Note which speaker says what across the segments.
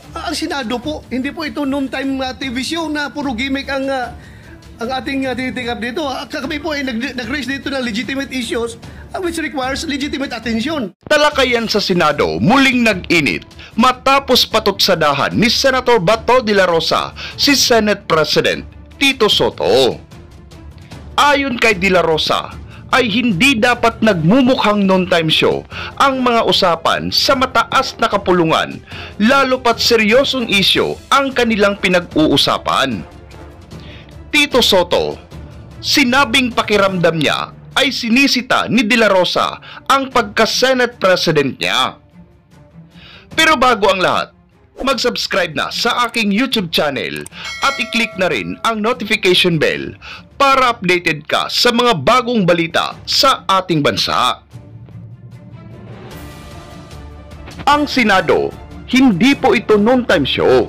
Speaker 1: Ang Senado po, hindi po ito noon-time TV show na puro gimmick ang ating tinitingnan dito. Kami po ay nag-raise dito ng legitimate issues which requires legitimate attention.
Speaker 2: Talakayan sa Senado muling nag-init matapos patutsadahan ni Senator Bato de la Rosa si Senate President Tito Soto. Ayon kay de la Rosa, ay hindi dapat nagmumukhang non-time show ang mga usapan sa mataas na kapulungan, lalo pat seryosong isyu ang kanilang pinag-uusapan. Tito Soto, sinabing pakiramdam niya ay sinisita ni de la Rosa ang pagka-Senate President niya. Pero bago ang lahat, mag-subscribe na sa aking YouTube channel at i-click na rin ang notification bell para updated ka sa mga bagong balita sa ating bansa. Ang Senado, hindi po ito non-time show.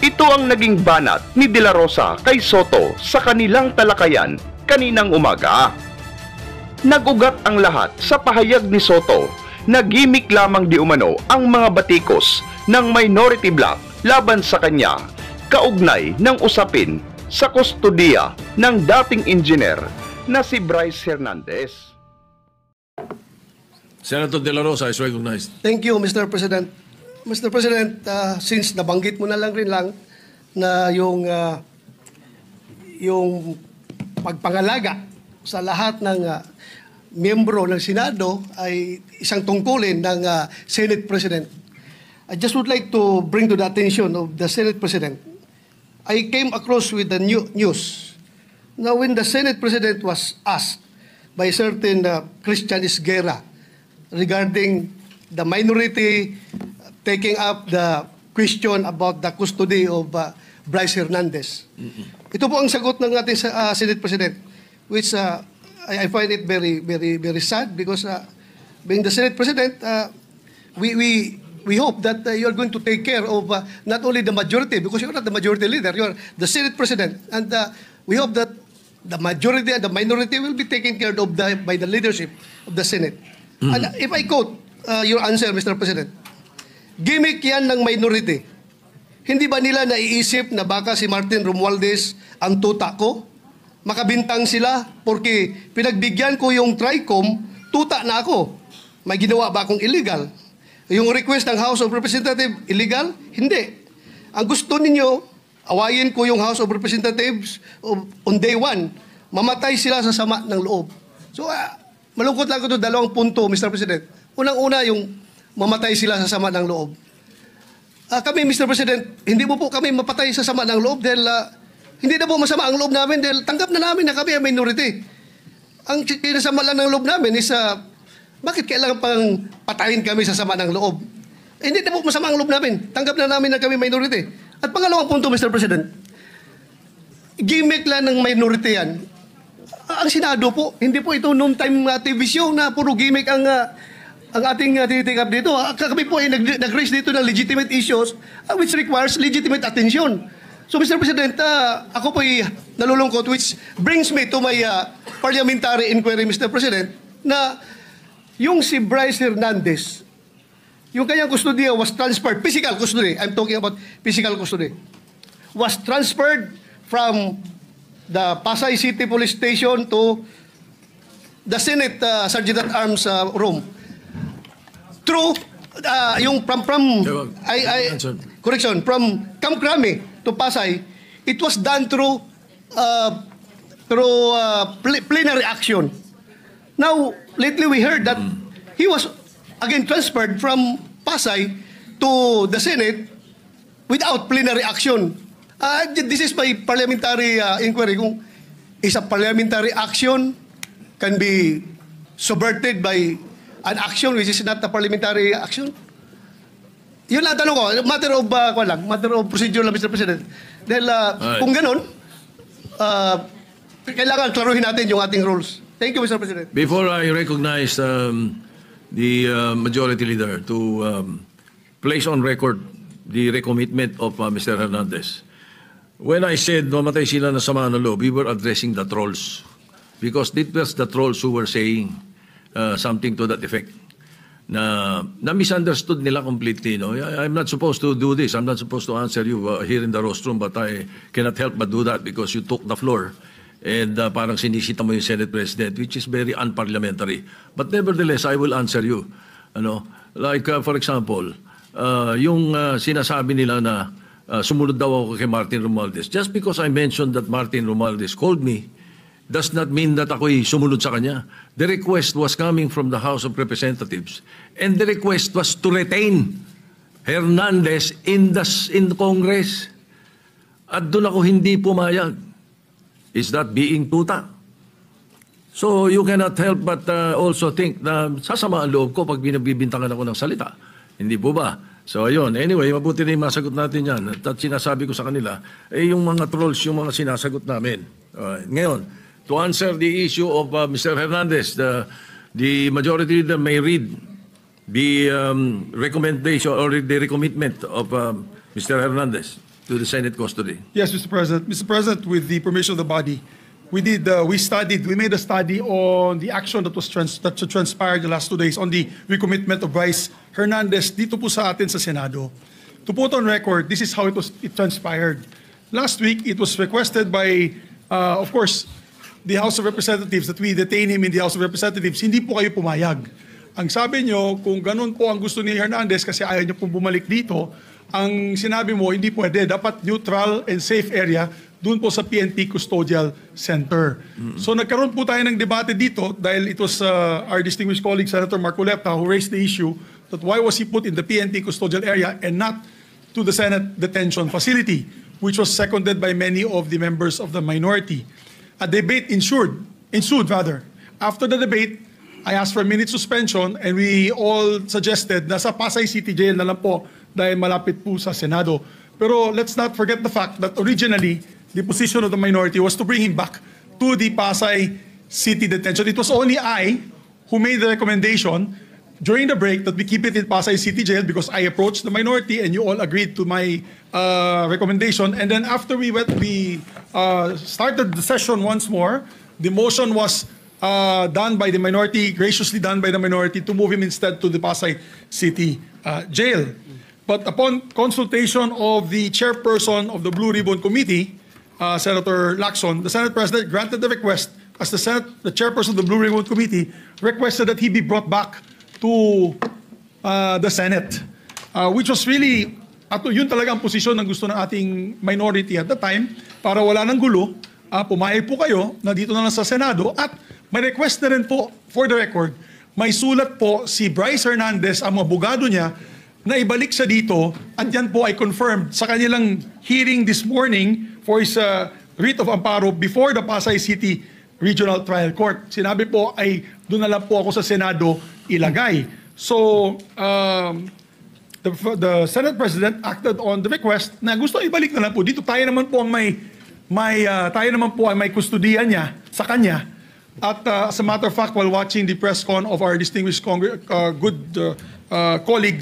Speaker 2: Ito ang naging banat ni de la Rosa kay Soto sa kanilang talakayan kaninang umaga. Nagugat ang lahat sa pahayag ni Soto na gimmick lamang di umano ang mga batikos ng minority bloc laban sa kanya, kaugnay ng usapin sa kustodiya ng dating engineer na si Bryce Hernandez.
Speaker 3: Senator De La Rosa is recognized.
Speaker 1: Thank you, Mr. President. Mr. President, since nabanggit mo na lang na yung pagpangalaga sa lahat ng miyembro ng Senado ay isang tungkulin ng Senate President. I just would like to bring to the attention of the Senate President. I came across with the news. Now, when the Senate President was asked by certain Christian Esguerra regarding the minority taking up the question about the custody of Bryce Hernandez. Ito po ang sagot ng ating Senate President, which I find it very, very, very sad because being the Senate President, we hope that you are going to take care of not only the majority, because you are not the majority leader, you are the Senate President, and we hope that the majority and the minority will be taken care of by the leadership of the Senate. And if I quote your answer, Mr. President, gimmick yan ng minority. Hindi ba nila naiisip na baka si Martin Romualdez ang tuta ko? Makabintang sila porque pinagbigyan ko yung TRICOM, tuta na ako. May ginawa ba akong illegal? Yung request ng House of Representatives, illegal? Hindi. Ang gusto ninyo, awayin ko yung House of Representatives on day one. Mamatay sila sa sama ng loob. So, malungkot lang ko ito, dalawang punto, Mr. President. Unang-una, yung mamatay sila sa sama ng loob. Kami, Mr. President, hindi mo po kami mapatay sa sama ng loob dahil hindi na po masama ang loob namin dahil tanggap na namin na kami ang minority. Ang kinasama lang ng loob namin is bakit kailangan pang patayin kami sa sama ng loob? Hindi na po masama ang loob namin. Tanggap na namin na kami minority. At pangalawang punto, Mr. President, gimmick lang ng minority yan. Ang Senado po, hindi po ito noon-time TV show na puro gimmick ang ating tinitingnan dito. Kami po ay nag-raise dito ng legitimate issues which requires legitimate attention. So, Mr. President, ako po ay nalulungkot, which brings me to my parliamentary inquiry, Mr. President, na yung si Bryce Hernandez, yung kanyang custody was transferred, physical custody, I'm talking about physical custody, was transferred from the Pasay City Police Station to the Senate Sergeant at Arms room. Through, yung from correction, from Camp Crame to Pasay, it was done through plenary action. Now, lately we heard that he was again transferred from Pasay to the Senate without plenary action. This is my parliamentary inquiry. Kung is a parliamentary action can be subverted by an action which is not a parliamentary action? Yun lang tanong ko. Matter of procedure lang, Mr. President. Dahil kung ganun, kailangan klaruhin natin yung ating rules. Thank you, Mr. President.
Speaker 3: Before I recognize the Majority Leader to place on record the recommitment of Mr. Hernandez, when I said mamatay sila na sama ng loob, we were addressing the trolls. Because it was the trolls who were saying something to that effect. na misunderstood nila completely. No? I'm not supposed to do this. I'm not supposed to answer you here in the rostrum, but I cannot help but do that because you took the floor. And parang sinisita mo yung Senate President, which is very unparliamentary. But nevertheless, I will answer you. Like, for example, yung sinasabi nila na sumunod daw ako kay Martin Romualdez. Just because I mentioned that Martin Romualdez called me, does not mean that ako'y sumunod sa kanya. The request was coming from the House of Representatives. And the request was to retain Hernandez in Congress. At doon ako hindi pumayag. Is that being tuta? So you cannot help but also think na sasama ang loob ko pag binabibintangan ako ng salita. Hindi po ba? So ayun, anyway, mabuti na yung masagot natin yan. At sinasabi ko sa kanila, yung mga trolls, yung mga sinasagot namin. Ngayon, to answer the issue of Mr. Hernandez, the majority leader may read the recommendation or the recommitment of Mr. Hernandez to the Senate custody.
Speaker 4: Yes, Mr. President. Mr. President, with the permission of the body, we made a study on the action that transpired the last 2 days on the recommitment of Vice Hernandez dito po sa atin sa Senado. To put on record, this is how it transpired. Last week, it was requested by, of course, the House of Representatives that we detain him in the House of Representatives. Hindi po kayo pumayag. Ang sabi nyo, kung ganun po ang gusto ni Hernandez kasi ayaw nyo pong bumalik dito, ang sinabi mo, hindi pwede. Dapat neutral and safe area doon po sa PNP Custodial Center. So nagkaroon po tayo ng debate dito dahil it was our distinguished colleague, Senator Marcoleta, who raised the issue that why was he put in the PNP Custodial area and not to the Senate Detention Facility, which was seconded by many of the members of the minority. A debate ensued. After the debate, I asked for a minute suspension and we all suggested na sa Pasay City Jail na lang po dahil malapit po sa Senado. Pero let's not forget the fact that originally, the position of the minority was to bring him back to the Pasay City Detention. It was only I who made the recommendation during the break that we keep it in Pasay City Jail because I approached the minority and you all agreed to my recommendation. And then after we started the session once more, the motion was done by the minority, graciously done by the minority, to move him instead to the Pasay City Jail. But upon consultation of the chairperson of the Blue Ribbon Committee, Senator Lacson, the Senate President granted the request as the chairperson of the Blue Ribbon Committee requested that he be brought back to the Senate, which was really, yun talaga ang posisyon ng gusto ng ating minority at the time, para wala ng gulo, pumayag po kayo na dito na lang sa Senado, at may request na rin po, for the record, may sulat po si Bryce Hernandez, ang abogado niya, na ibalik siya dito, at yan po ay confirmed sa kanilang hearing this morning for his writ of amparo before the Pasay City Regional Trial Court. Sinabi po ay doon na lang po ako sa Senado ilagay. So, the Senate President acted on the request na gusto ibalik na lang po. Dito tayo naman po ang may kustodiya niya sa kanya. At as a matter of fact, while watching the press con of our distinguished colleague,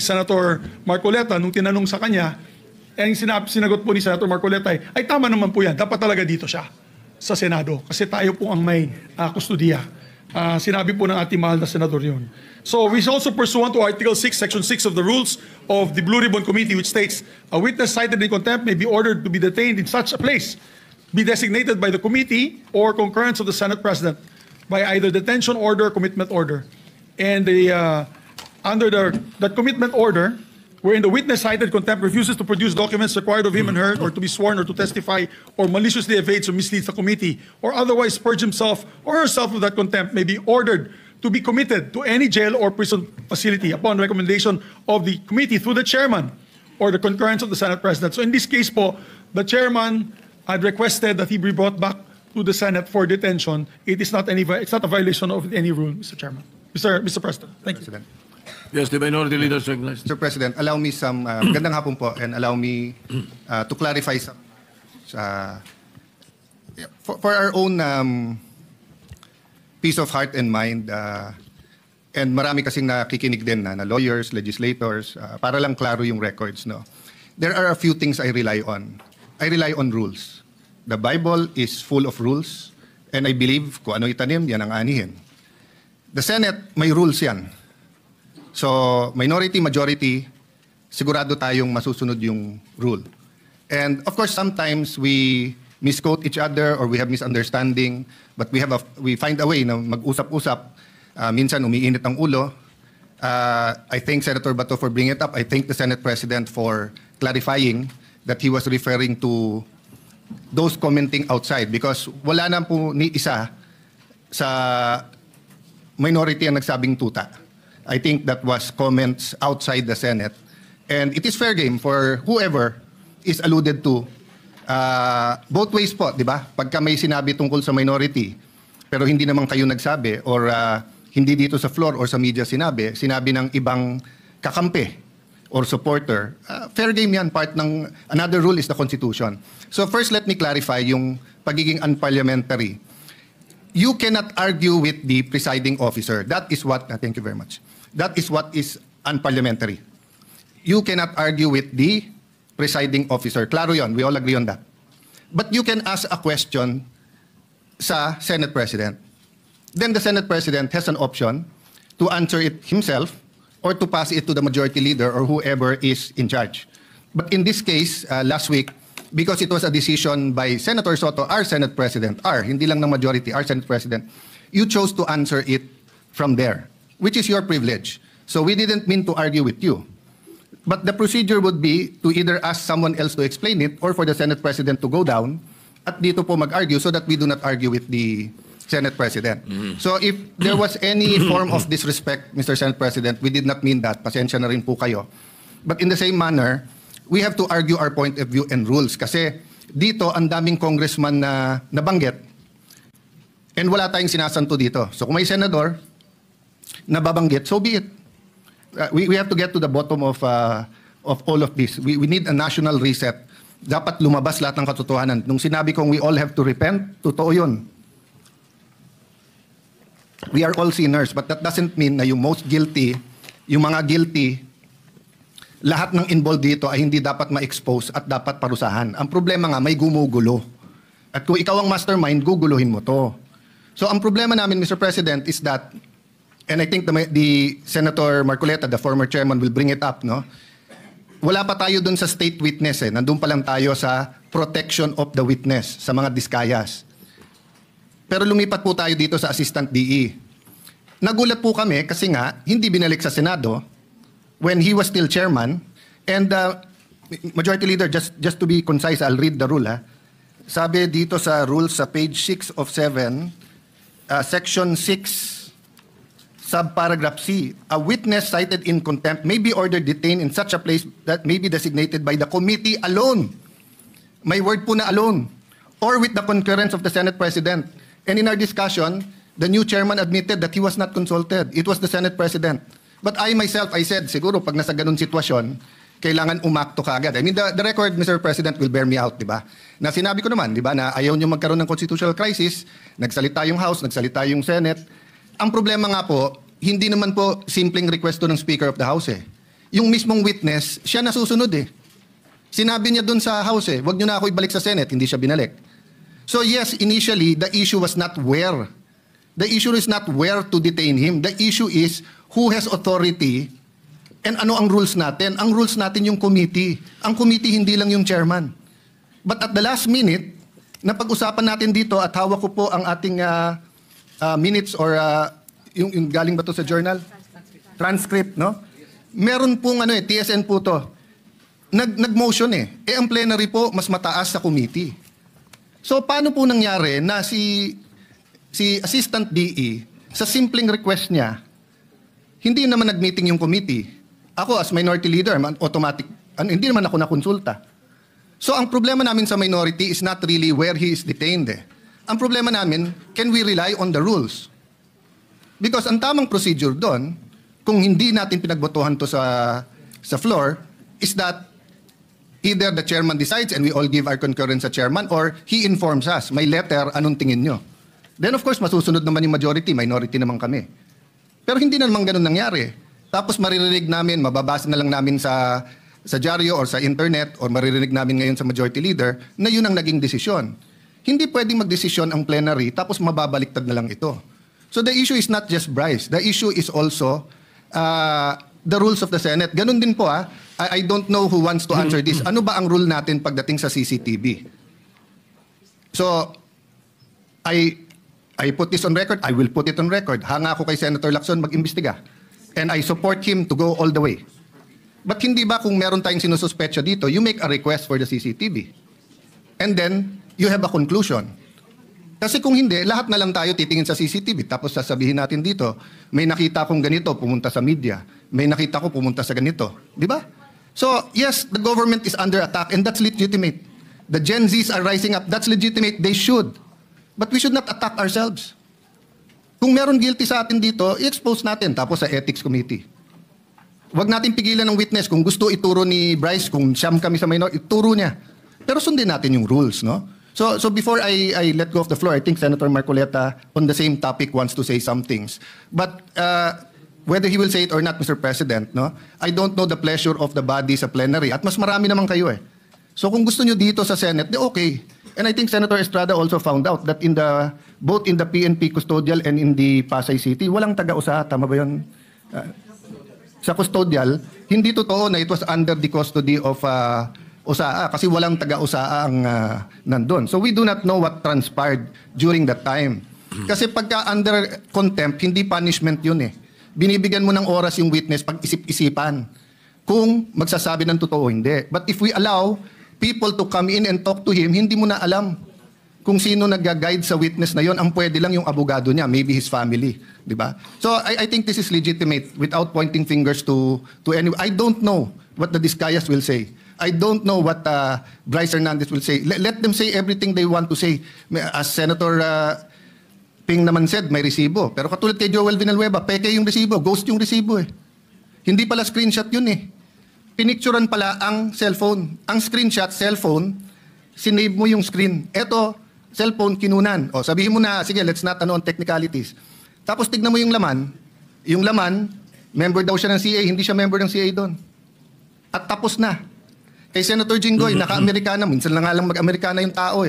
Speaker 4: Senator Marcoleta, nung tinanong sa kanya, ang sinagot po ni Senator Marcoleta ay tama naman po yan. Dapat talaga dito siya sa Senado kasi tayo po ang may kustodiya. Sinabi po ng ating mahal na senador yun. So we also pursuant to Article 6, Section 6 of the rules of the Blue Ribbon Committee, which states, a witness cited in contempt may be ordered to be detained in such a place, be designated by the committee or concurrence of the Senate President by either detention order or commitment order. And under that commitment order, wherein the witness cited contempt refuses to produce documents required of him and her or to be sworn or to testify or maliciously evades or misleads the committee or otherwise purge himself or herself of that contempt may be ordered to be committed to any jail or prison facility upon recommendation of the committee through the chairman or the concurrence of the Senate President. So in this case po, the chairman had requested that he be brought back to the Senate for detention. It's not a violation of any rule, Mr. Chairman. Mr. President, thank you.
Speaker 5: President.
Speaker 3: Yes, the minority leader recognized.
Speaker 5: Mr. President, allow me some, gandang hapon po, and allow me to clarify some, for our own peace of heart and mind, and marami kasing nakikinig din na lawyers, legislators, para lang klaro yung records, no? There are a few things I rely on. I rely on rules. The Bible is full of rules, and I believe kung ano itanim, yan ang anihin. The Senate, may rules yan. So, minority, majority, sigurado tayong masusunod yung rule. And of course, sometimes we misquote each other or we have misunderstanding, but we find a way na mag-usap-usap. Minsan umiinit ang ulo. I thank Senator Bato for bringing it up. I thank the Senate President for clarifying that he was referring to those commenting outside because wala na po ni isa sa minority ang nagsabing tuta. I think that was comments outside the Senate. And it is fair game for whoever is alluded to. Both ways po, di ba? Pagka may sinabi tungkol sa minority, pero hindi naman kayo nagsabi or hindi dito sa floor or sa media sinabi ng ibang kakampi or supporter, fair game yan. Part ng another rule is the Constitution. So first, let me clarify yung pagiging unparliamentary. You cannot argue with the presiding officer. That is what, thank you very much. That is what is unparliamentary. You cannot argue with the presiding officer. Klaro yon, we all agree on that. But you can ask a question sa Senate President. Then the Senate President has an option to answer it himself or to pass it to the majority leader or whoever is in charge. But in this case, last week, because it was a decision by Senator Soto, our Senate President, hindi lang ng majority, our Senate President, you chose to answer it from there, which is your privilege. So we didn't mean to argue with you. But the procedure would be to either ask someone else to explain it or for the Senate President to go down at dito po mag-argue so that we do not argue with the Senate President. So if there was any form of disrespect, Mr. Senate President, we did not mean that. Pasensya na rin po kayo. But in the same manner, we have to argue our point of view and rules. Kasi dito, ang daming congressman na nabanggit and wala tayong sinasanto dito. So kung may senador na babanggit, so be it. We have to get to the bottom of all of this. We need a national reset. Dapat lumabas lahat ng katotohanan. Nung sinabi kong we all have to repent, totoo yun. We are all sinners, but that doesn't mean na yung most guilty, yung mga guilty, lahat ng involved dito ay hindi dapat ma-expose at dapat parusahan. Ang problema nga, may gumugulo. At kung ikaw ang mastermind, guguluhin mo to. So ang problema namin, Mr. President, is that, and I think the Senator Marcoleta, the former chairman, will bring it up, no? Wala pa tayo dun sa state witness eh. Nandun pa lang tayo sa protection of the witness, sa mga diskayas. Pero lumipat po tayo dito sa Assistant DE. Nagulat po kami kasi nga, hindi binalik sa Senado when he was still chairman. And Majority Leader, just to be concise, I'll read the rule. Sabi dito sa rules sa page 6 of 7, section 6, subparagraph C, a witness cited in contempt may be ordered detained in such a place that may be designated by the committee alone. May word po na alone. Or with the concurrence of the Senate President. And in our discussion, the new chairman admitted that he was not consulted. It was the Senate President. But I myself, I said, siguro pag nasa ganun sitwasyon, kailangan umakto ka agad. I mean, the record, Mr. President, will bear me out, di ba? Na sinabi ko naman, di ba, na ayaw niyo magkaroon ng constitutional crisis, nagsalita yung House, nagsalita yung Senate. Ang problema nga po, hindi naman po simpleng request to ng Speaker of the House eh. Yung mismong witness, siya nasusunod eh. Sinabi niya dun sa House eh, wag niyo na ako ibalik sa Senate, hindi siya binalik. So yes, initially, the issue was not where. The issue is not where to detain him. The issue is who has authority and ano ang rules natin. Ang rules natin yung committee. Ang committee hindi lang yung chairman. But at the last minute, napag-usapan natin dito at hawak ko po ang ating minutes or yung galing ba to sa journal? Transcript, no? Meron pong TSN po to. Nag-motion eh. Ang plenary po, mas mataas sa committee. So paano po nangyari na si Assistant DE, sa simpleng request niya, hindi naman nag-meeting yung committee. Ako as minority leader, automatic, hindi naman ako nakonsulta. So ang problema namin sa minority is not really where he is detained. Ang problema namin, can we rely on the rules? Because ang tamang procedure doon, kung hindi natin pinagbotohan to sa floor, is that either the chairman decides and we all give our concurrence sa chairman or he informs us, may letter, anong tingin nyo? Then of course, masusunod naman yung majority, minority naman kami. Pero hindi na naman ganun nangyari. Tapos maririnig namin, mababasa na lang namin sa dyaryo or sa internet or maririnig namin ngayon sa majority leader na yun ang naging desisyon. Hindi pwedeng magdesisyon ang plenary tapos mababaliktad na lang ito. So the issue is not just Bryce. The issue is also the rules of the Senate. Ganun din po I don't know who wants to answer this. Ano ba ang rule natin pagdating sa CCTV? So, I put this on record. I will put it on record. Hanga ako kay Senator Lacson mag-imbestiga. And I support him to go all the way. But hindi ba kung meron tayong sinususpetsa dito, you make a request for the CCTV. And then, you have a conclusion. Kasi kung hindi, lahat na lang tayo titingin sa CCTV. Tapos sasabihin natin dito, may nakita kong ganito, pumunta sa media. May nakita ko, pumunta sa ganito. Di ba? So, yes, the government is under attack and that's legitimate. The Gen Zs are rising up. That's legitimate. They should. But we should not attack ourselves. Kung meron guilty sa atin dito, i-expose natin. Tapos sa Ethics Committee. Huwag natin pigilan ng witness. Kung gusto ituro ni Bryce, kung siyam kami sa minor, ituro niya. Pero sundin natin yung rules, no? So before I let go of the floor, I think Senator Marcoleta on the same topic wants to say some things. But whether he will say it or not, Mr. President, no? I don't know the pleasure of the body sa plenary. At mas marami naman kayo So kung gusto nyo dito sa Senate, di okay. And I think Senator Estrada also found out that both in the PNP custodial and in the Pasay City, walang taga-usaha. Tama ba yun? Sa custodial, hindi totoo na it was under the custody of USAA kasi walang taga-USAA ang nandun. So we do not know what transpired during that time. Kasi pagka under contempt, hindi punishment yun Binibigyan mo ng oras yung witness pag isip-isipan kung magsasabi ng totoo o hindi. But if we allow people to come in and talk to him, hindi mo na alam kung sino nag-guide sa witness na yon. Ang pwede lang yung abogado niya, maybe his family, di ba? So I think this is legitimate without pointing fingers to anyone. I don't know what the Discayas will say. I don't know what Bryce Hernandez will say. Let them say everything they want to say. As Senator Ping naman said, may resibo. Pero katulad kay Joel Villanueva, peke yung resibo, ghost yung resibo Hindi pala screenshot yun Pinicturan pala ang cellphone. Ang screenshot, cellphone, sinave mo yung screen. Eto, cellphone, kinunan. O, sabihin mo na, sige, let's not on technicalities. Tapos tignan mo yung laman. Yung laman, member daw siya ng CA, hindi siya member ng CA doon. At tapos na. Kay Senator Jinggoy, naka-Amerikana. Minsan lang nga lang mag-Amerikana yung tao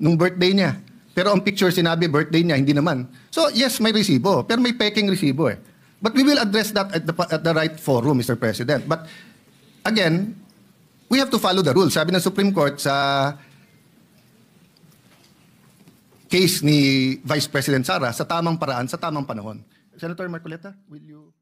Speaker 5: nung birthday niya. Pero ang picture sinabi, birthday niya, hindi naman. So, yes, may resibo. Pero may peking resibo But we will address that at the right forum, Mr. President. But, again, we have to follow the rules. Sabi ng Supreme Court sa case ni Vice President Sara, sa tamang paraan, sa tamang panahon. Senator Marcoleta, will you...